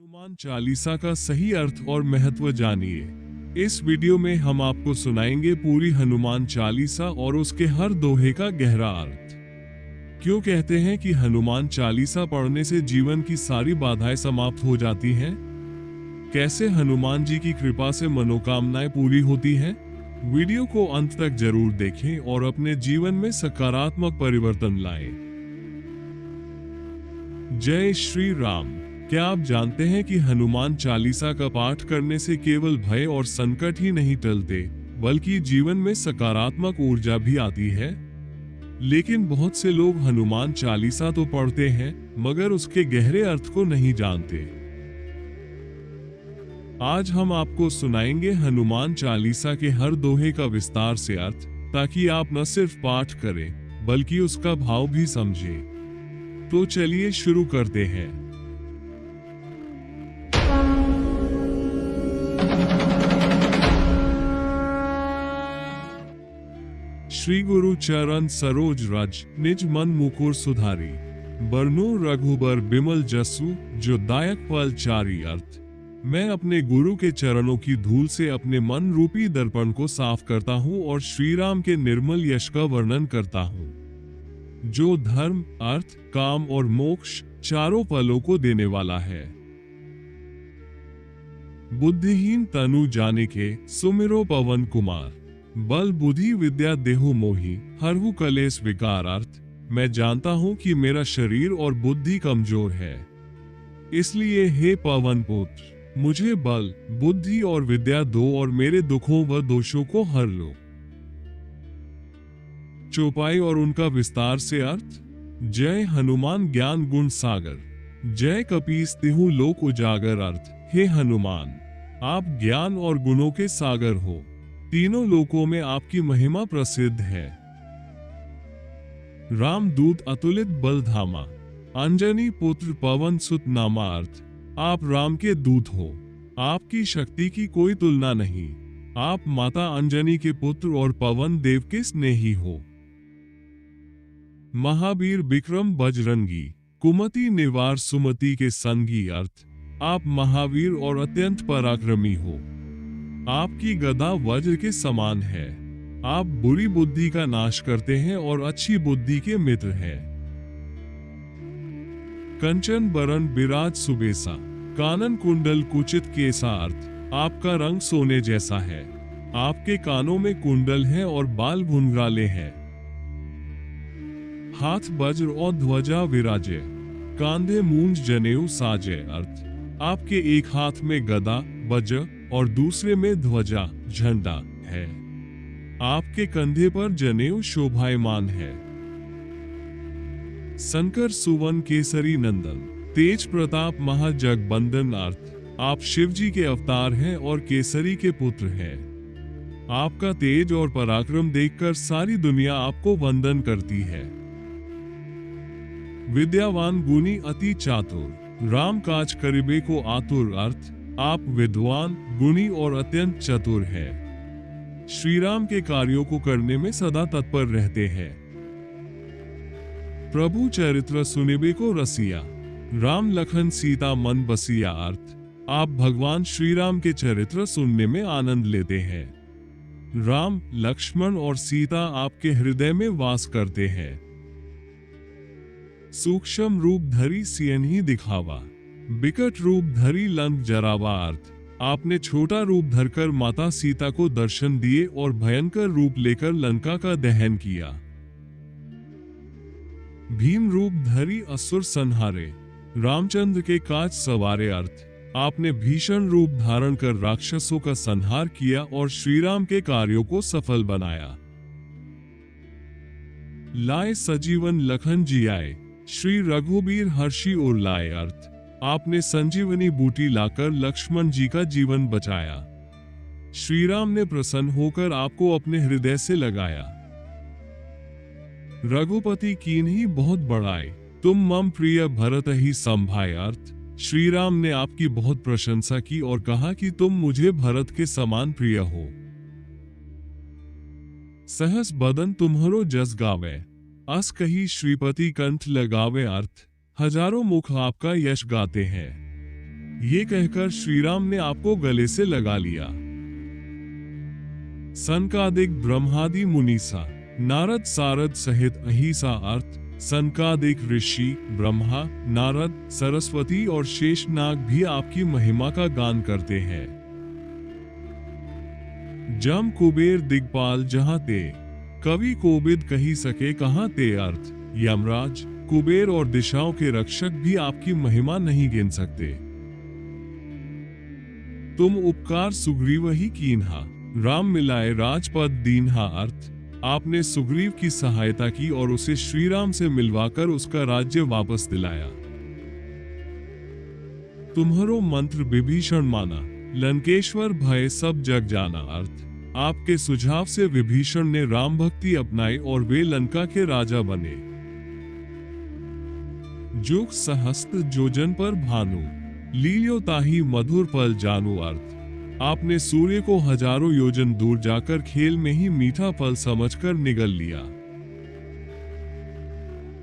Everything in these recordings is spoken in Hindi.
हनुमान चालीसा का सही अर्थ और महत्व जानिए। इस वीडियो में हम आपको सुनाएंगे पूरी हनुमान चालीसा और उसके हर दोहे का गहरा अर्थ। क्यों कहते हैं कि हनुमान चालीसा पढ़ने से जीवन की सारी बाधाएं समाप्त हो जाती हैं? कैसे हनुमान जी की कृपा से मनोकामनाएं पूरी होती हैं? वीडियो को अंत तक जरूर देखें और अपने जीवन में सकारात्मक परिवर्तन लाएं। जय श्री राम। क्या आप जानते हैं कि हनुमान चालीसा का पाठ करने से केवल भय और संकट ही नहीं टलते, बल्कि जीवन में सकारात्मक ऊर्जा भी आती है? लेकिन बहुत से लोग हनुमान चालीसा तो पढ़ते हैं, मगर उसके गहरे अर्थ को नहीं जानते। आज हम आपको सुनाएंगे हनुमान चालीसा के हर दोहे का विस्तार से अर्थ, ताकि आप न सिर्फ पाठ करें, बल्कि उसका भाव भी समझें। तो चलिए शुरू करते हैं। श्री गुरु चरण सरोज रज, निज मन मुकुर सुधारी। बरनु रघुबर बिमल जसु, जो दायक फल चारी। अर्थ, मैं अपने गुरु के चरणों की धूल से अपने मन रूपी दर्पण को साफ करता हूँ और श्री राम के निर्मल यश का वर्णन करता हूँ, जो धर्म, अर्थ, काम और मोक्ष चारों फलों को देने वाला है। बुद्धिहीन तनु जानिके, सुमिरो पवन कुमार। बल बुद्धि विद्या देहु मोहि, हरहु कलेश विकार। अर्थ, मैं जानता हूँ कि मेरा शरीर और बुद्धि कमजोर है, इसलिए हे पवन पुत्र, मुझे बल, बुद्धि और विद्या दो और मेरे दुखों व दोषों को हर लो। चौपाई और उनका विस्तार से अर्थ। जय हनुमान ज्ञान गुण सागर, जय कपीस तिहु लोक उजागर। अर्थ, हे हनुमान, आप ज्ञान और गुणों के सागर हो, तीनों लोकों में आपकी महिमा प्रसिद्ध है। रामदूत अतुलित बल धामा, अंजनी पुत्र पवन सुत नामा। अर्थ, आप राम के दूत हो, आपकी शक्ति की कोई तुलना नहीं। आप माता अंजनी के पुत्र और पवन देव के स्नेही हो। महावीर विक्रम बजरंगी, कुमति निवार सुमति के संगी। अर्थ, आप महावीर और अत्यंत पराक्रमी हो, आपकी गदा वज्र के समान है। आप बुरी बुद्धि का नाश करते हैं और अच्छी बुद्धि के मित्र हैं। कंचन बरन बिराज सुबेसा, कानन कुंडल कुचित केसा। अर्थ, आपका रंग सोने जैसा है, आपके कानों में कुंडल है और बाल घुंघराले हैं। हाथ वज्र और ध्वजा विराजे, कांधे मूंज जनेऊ साजे। अर्थ, आपके एक हाथ में गदा वज्र और दूसरे में ध्वजा झंडा है, आपके कंधे पर जनेऊ शोभायमान है। शंकर सुवन केसरी नंदन, तेज प्रताप महाजगबंदन। अर्थ, आप शिवजी के अवतार हैं और केसरी के पुत्र हैं। आपका तेज और पराक्रम देखकर सारी दुनिया आपको वंदन करती है। विद्यावान गुणी अति चातुर, राम काज करिबे को आतुर। अर्थ, आप विद्वान, गुणी और अत्यंत चतुर हैं, श्री राम के कार्यों को करने में सदा तत्पर रहते हैं। प्रभु चरित्र सुनिबे को रसिया, राम लखन सीता मन बसिया। अर्थ, आप भगवान श्री राम के चरित्र सुनने में आनंद लेते हैं। राम, लक्ष्मण और सीता आपके हृदय में वास करते हैं। सूक्ष्म रूप धरी सियनहि दिखावा, विकट रूप धरी लंक जरावा। अर्थ, आपने छोटा रूप धरकर माता सीता को दर्शन दिए और भयंकर रूप लेकर लंका का दहन किया। भीम रूप धरी असुर संहारे, रामचंद्र के काज सवारे। अर्थ, आपने भीषण रूप धारण कर राक्षसों का संहार किया और श्री राम के कार्यों को सफल बनाया। लाए सजीवन लखन जियाए, श्री रघुबीर हर्षि उर लाए। अर्थ, आपने संजीवनी बूटी लाकर लक्ष्मण जी का जीवन बचाया। श्री राम ने प्रसन्न होकर आपको अपने हृदय से लगाया। रघुपति कीन्ही बहुत बड़ाई, तुम मम प्रिय भरत ही संभाय। अर्थ, श्री राम ने आपकी बहुत प्रशंसा की और कहा कि तुम मुझे भरत के समान प्रिय हो। सहस बदन तुम्हरो जस गावे, अस कही श्रीपति कंठ लगावे। अर्थ, हजारों मुख आपका यश गाते हैं। ये कहकर श्री राम ने आपको गले से लगा लिया। सनकादिक ब्रह्मादि मुनीसा नारद सारद सहित अहिसा अर्थ सनकादिक ऋषि ब्रह्मा नारद सरस्वती और शेषनाग भी आपकी महिमा का गान करते हैं। जम कुबेर दिग्पाल जहां ते कवि कोविद कही सके कहां ते अर्थ यमराज कुबेर और दिशाओं के रक्षक भी आपकी महिमा नहीं गिन सकते। तुम उपकार सुग्रीव ही कीन्हा राम मिलाए राजपद दीन्हा अर्थ आपने सुग्रीव की सहायता की और उसे श्री राम से मिलवाकर उसका राज्य वापस दिलाया। तुम्हारो मंत्र विभीषण माना लंकेश्वर भय सब जग जाना अर्थ आपके सुझाव से विभीषण ने राम भक्ति अपनाई और वे लंका के राजा बने। जुग सहस्त्र जोजन पर भानु लील्यो ताही मधुर पल जानू अर्थ आपने सूर्य को हजारों योजन दूर जाकर खेल में ही मीठा फल समझकर निगल लिया।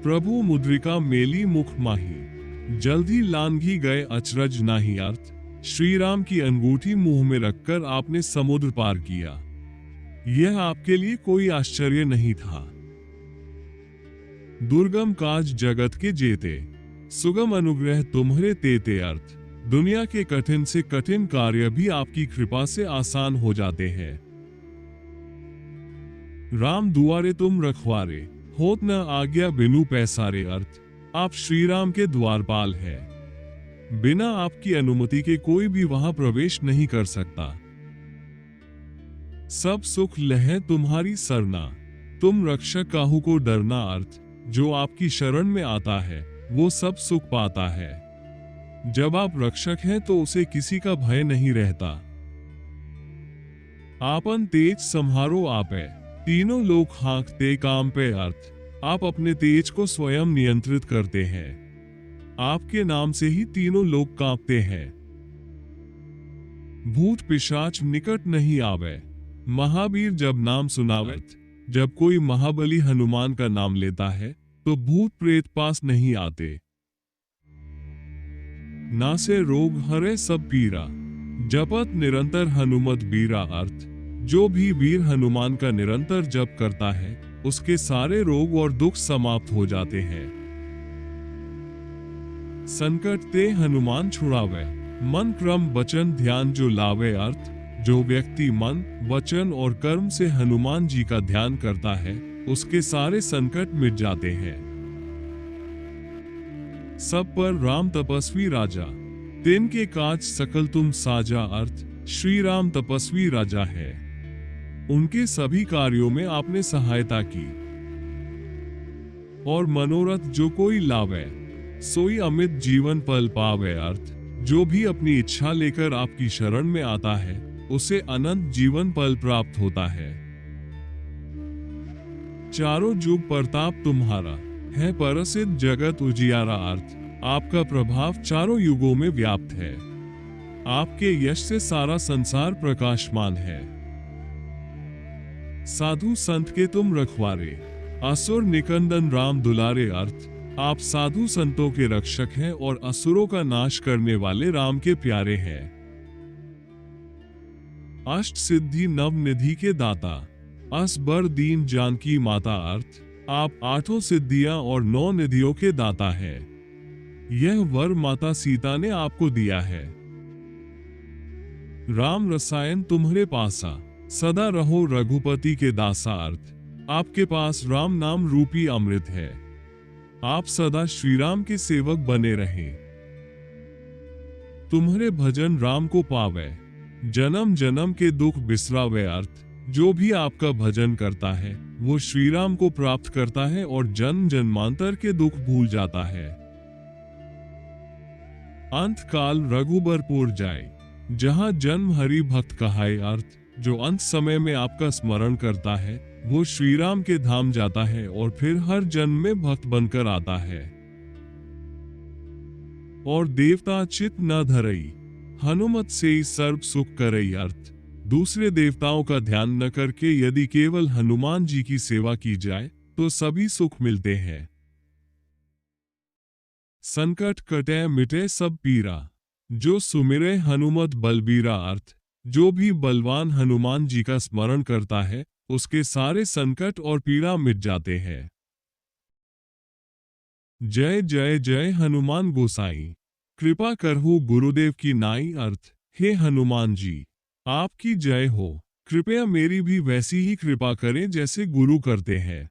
प्रभु मुद्रिका मेली मुख माही जल्दी लांघी गए अचरज नाही अर्थ श्री राम की अंगूठी मुंह में रखकर आपने समुद्र पार किया। यह आपके लिए कोई आश्चर्य नहीं था। दुर्गम काज जगत के जेते सुगम अनुग्रह तुम्हारे तेते अर्थ दुनिया के कठिन से कठिन कार्य भी आपकी कृपा से आसान हो जाते हैं। राम दुआरे तुम रखवारे होत न आज्ञा बिनु पैसारे अर्थ आप श्री राम के द्वारपाल हैं। बिना आपकी अनुमति के कोई भी वहां प्रवेश नहीं कर सकता। सब सुख लहे तुम्हारी सरना तुम रक्षक काहू को डरना अर्थ जो आपकी शरण में आता है वो सब सुख पाता है। जब आप रक्षक हैं तो उसे किसी का भय नहीं रहता। आपन तेज संहारो आपे तीनों लोग हाँकते काम पे अर्थ आप अपने तेज को स्वयं नियंत्रित करते हैं। आपके नाम से ही तीनों लोग कांपते हैं। भूत पिशाच निकट नहीं आवे महावीर जब नाम सुनावत जब कोई महाबली हनुमान का नाम लेता है तो भूत प्रेत पास नहीं आते। ना से रोग हरे सब पीरा जपत निरंतर हनुमत बीरा अर्थ जो भी वीर हनुमान का निरंतर जप करता है उसके सारे रोग और दुख समाप्त हो जाते हैं। संकट ते हनुमान छुड़ावे मन क्रम वचन ध्यान जो लावे अर्थ जो व्यक्ति मन वचन और कर्म से हनुमान जी का ध्यान करता है उसके सारे संकट मिट जाते हैं। सब पर राम तपस्वी राजा तेन के काज सकल तुम साजा अर्थ श्री राम तपस्वी राजा है। उनके सभी कार्यों में आपने सहायता की और मनोरथ जो कोई लावे सोई अमित जीवन पल पावे अर्थ जो भी अपनी इच्छा लेकर आपकी शरण में आता है उसे अनंत जीवन पल प्राप्त होता है। चारों जुग प्रताप तुम्हारा है परसिद्ध जगत उजियारा अर्थ आपका प्रभाव चारों युगों में व्याप्त है। आपके यश से सारा संसार प्रकाशमान है। साधु संत के तुम रखवारे असुर निकंदन राम दुलारे अर्थ आप साधु संतों के रक्षक हैं और असुरों का नाश करने वाले राम के प्यारे हैं। अष्ट सिद्धि नव निधि के दाता असबर दीन जानकी माता अर्थ आप आठों सिद्धियां और 9 निधियों के दाता हैं। यह वर माता सीता ने आपको दिया है। राम रसायन तुम्हारे पासा सदा रहो रघुपति के दासा अर्थ आपके पास राम नाम रूपी अमृत है। आप सदा श्री राम के सेवक बने रहें। तुम्हारे भजन राम को पावे जन्म जन्म के दुख बिसरावे अर्थ जो भी आपका भजन करता है वो श्री राम को प्राप्त करता है और जन्म जन्मांतर के दुख भूल जाता है। अंत काल रघुबरपुर जाए जहां जन्म हरि भक्त कहाए अर्थ जो अंत समय में आपका स्मरण करता है वो श्री राम के धाम जाता है और फिर हर जन्म में भक्त बनकर आता है। और देवता चित न धरई हनुमत से ही सर्व सुख करई अर्थ दूसरे देवताओं का ध्यान न करके यदि केवल हनुमान जी की सेवा की जाए तो सभी सुख मिलते हैं। संकट कटे मिटे सब पीरा जो सुमिरे हनुमत बलबीरा अर्थ, जो भी बलवान हनुमान जी का स्मरण करता है उसके सारे संकट और पीड़ा मिट जाते हैं। जय जय जय हनुमान गोसाई। कृपा करहु गुरुदेव की नाई अर्थ, हे हनुमान जी आपकी जय हो। कृपया मेरी भी वैसी ही कृपा करें जैसे गुरु करते हैं।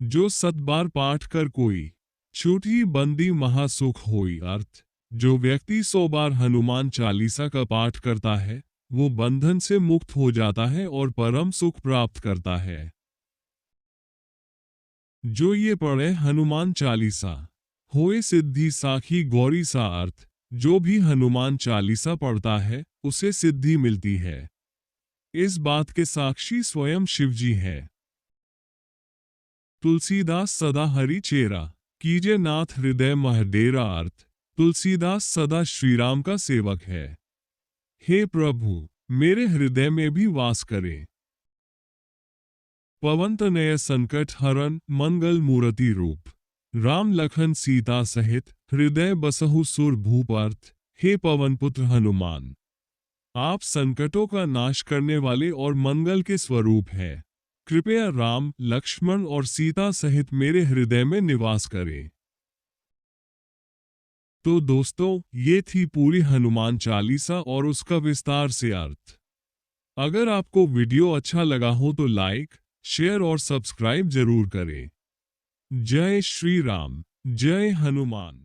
जो 7 बार पाठ कर कोई छूटी बंदी महासुख होई अर्थ, जो व्यक्ति 100 बार हनुमान चालीसा का पाठ करता है वो बंधन से मुक्त हो जाता है और परम सुख प्राप्त करता है। जो ये पढ़े हनुमान चालीसा होए सिद्धि साखी गौरी सा अर्थ, जो भी हनुमान चालीसा पढ़ता है उसे सिद्धि मिलती है। इस बात के साक्षी स्वयं शिवजी है। तुलसीदास सदा हरि चेरा, कीजे नाथ हृदय मह डेरा अर्थ, तुलसीदास सदा श्रीराम का सेवक है। हे प्रभु मेरे हृदय में भी वास करें। पवनतनय संकट हरन मंगल मूर्ति रूप, राम लखन सीता सहित हृदय बसहु सुर भूप अर्थ, हे पवन पुत्र हनुमान आप संकटों का नाश करने वाले और मंगल के स्वरूप हैं। कृपया राम लक्ष्मण और सीता सहित मेरे हृदय में निवास करें। तो दोस्तों ये थी पूरी हनुमान चालीसा और उसका विस्तार से अर्थ। अगर आपको वीडियो अच्छा लगा हो तो लाइक शेयर और सब्सक्राइब जरूर करें। जय श्री राम, जय हनुमान।